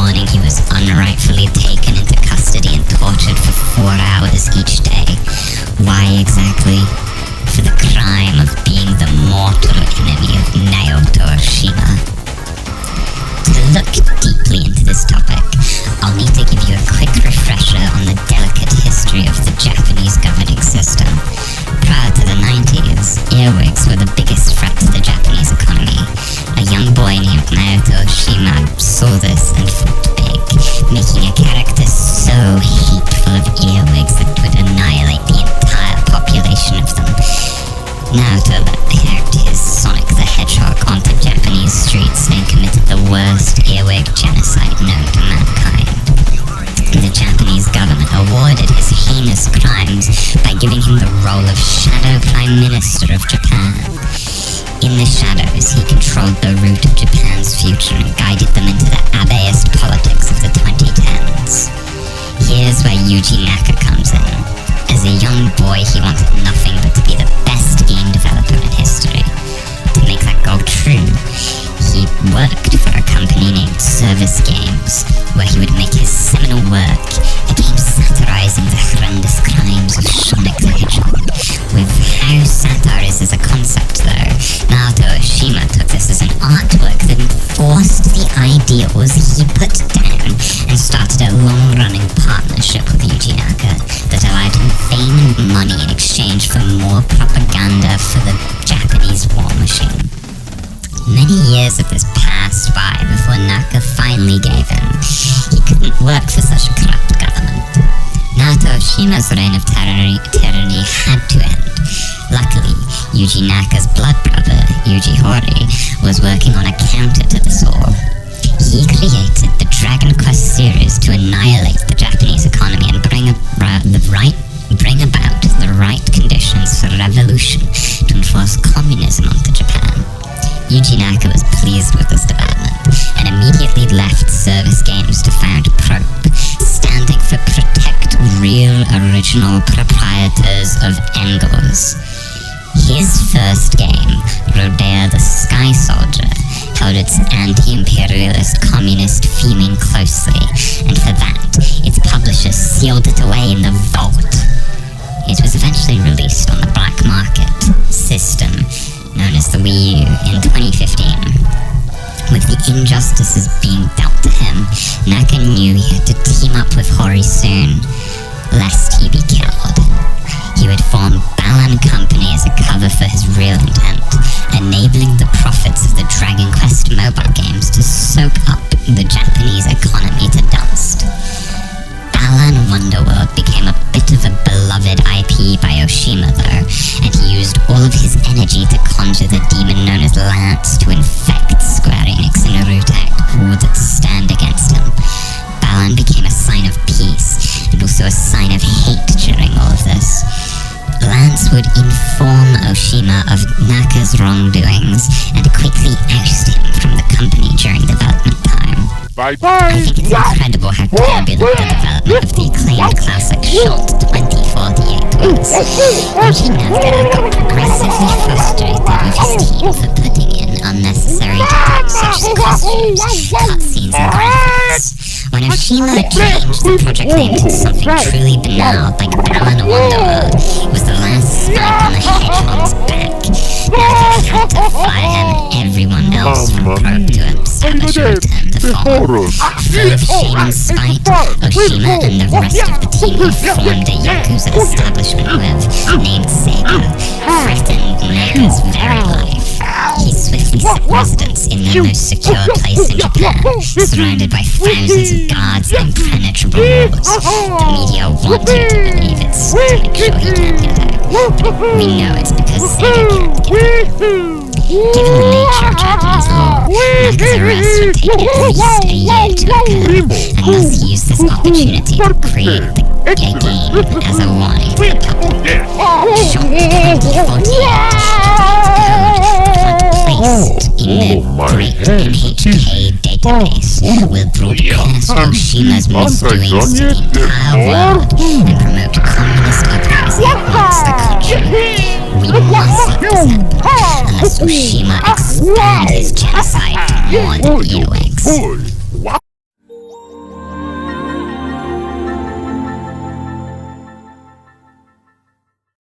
morning he was unrightfully taken into custody and tortured for 4 hours each day. Why exactly? For the crime of being the mortal enemy of Naoto Oshima. To look deeply into this topic, I'll need to give you a quick refresher on the delicate history of the Japanese governing system. Prior to the 90s, earwigs were the biggest threat to the Japanese economy. A young boy named Naoto Oshima saw this and fought big, making a character so hateful of earwigs that would annihilate the entire population of them. Naoto hacked his Sonic the Hedgehog onto Japanese streets and committed the worst earwig genocide known to mankind. The Japanese government awarded his heinous crimes by giving him the role of Shadow Prime Minister of Japan. In the shadows, he controlled the route of Japan's future and guided them into the Abeist politics of the 2010s. Here's where Yuji Naka comes in. As a young boy, he wanted nothing but to be the best game developer in history. To make that goal true, he worked for a company named Service Games, where he would make his seminal work, a game satirizing the horrendous crimes of Sonic the Hedgehog. With how satire is as a concept, though, Naoto Oshima took this as an artwork that enforced the ideals he put down and started a long-running partnership with Yuji Naka that allowed him fame and money in exchange for more propaganda for the Japanese war machine. Many years of this passed by before Naka finally gave in. He couldn't work for such a corrupt government. Naoto Oshima's reign of tyranny had to end. Luckily, Yuji Naka's blood brother, Yuji Horii, was working on a counter to this all. He created the Dragon Quest series to annihilate the Japanese economy and bring about the right conditions for revolution to enforce communism onto Japan. Yuji Naka was pleased with this development and immediately left Service Games to found PROPE, standing for Protect Real Original Proprietors of Engels. His first game, Rodea the Sky Soldier, held its anti-imperialist communist theming closely, and for that, its publisher sealed it away in the vault. It was eventually released on the black market system known as the Wii U in 2015. With the injustices being dealt to him, Naka knew he had to team up with Horii soon, lest he be killed. He would form Balan Company as a cover for his real intent, enabling the profits of the Dragon Quest mobile games to soak up the Japanese economy to dust. Balan Wonderworld became a bit of a beloved IP by Oshima though, and he used all of his energy to conjure the demon known as Lance to infect Square Enix and Naruto who would stand against him. Balan became a sign of peace, and also a sign of hate during all of this. Lance would inform Oshima of Naka's wrongdoings and quickly oust him from the company during development time. Bye-bye. I think it's incredible how turbulent the development of the acclaimed classic shot2048 was. Yuji Naka got progressively frustrated with his team for putting in unnecessary details such as costumes, cutscenes, and graphics. When Oshima changed the project name to something truly banal like Balan Wonderworld, it was the last spike on the hedgehog's back. Naka had to fire him and everyone else from PROPE to establish a return to form. Full of shame and spite, Oshima and the rest of the team he formed a Yakuza establishment with, named Sega, threatened Naka's very life. He swiftly set residence in the most secure place in Japan, surrounded by thousands of guards and impenetrable walls. The media want you to believe it's to make sure he can't get out. But we know it's because Sega can't get out. Given the nature of Japanese law, Naka's arrest would take at least a year to occur, and thus he used this opportunity to create the game as a warning to the public. Shot2048 placed in the Great NHK database will broadcast Oshima's misdoings to the entire world and promote communist uprising amongst the country. We must let this happen unless Oshima expands his genocide to more than earwigs.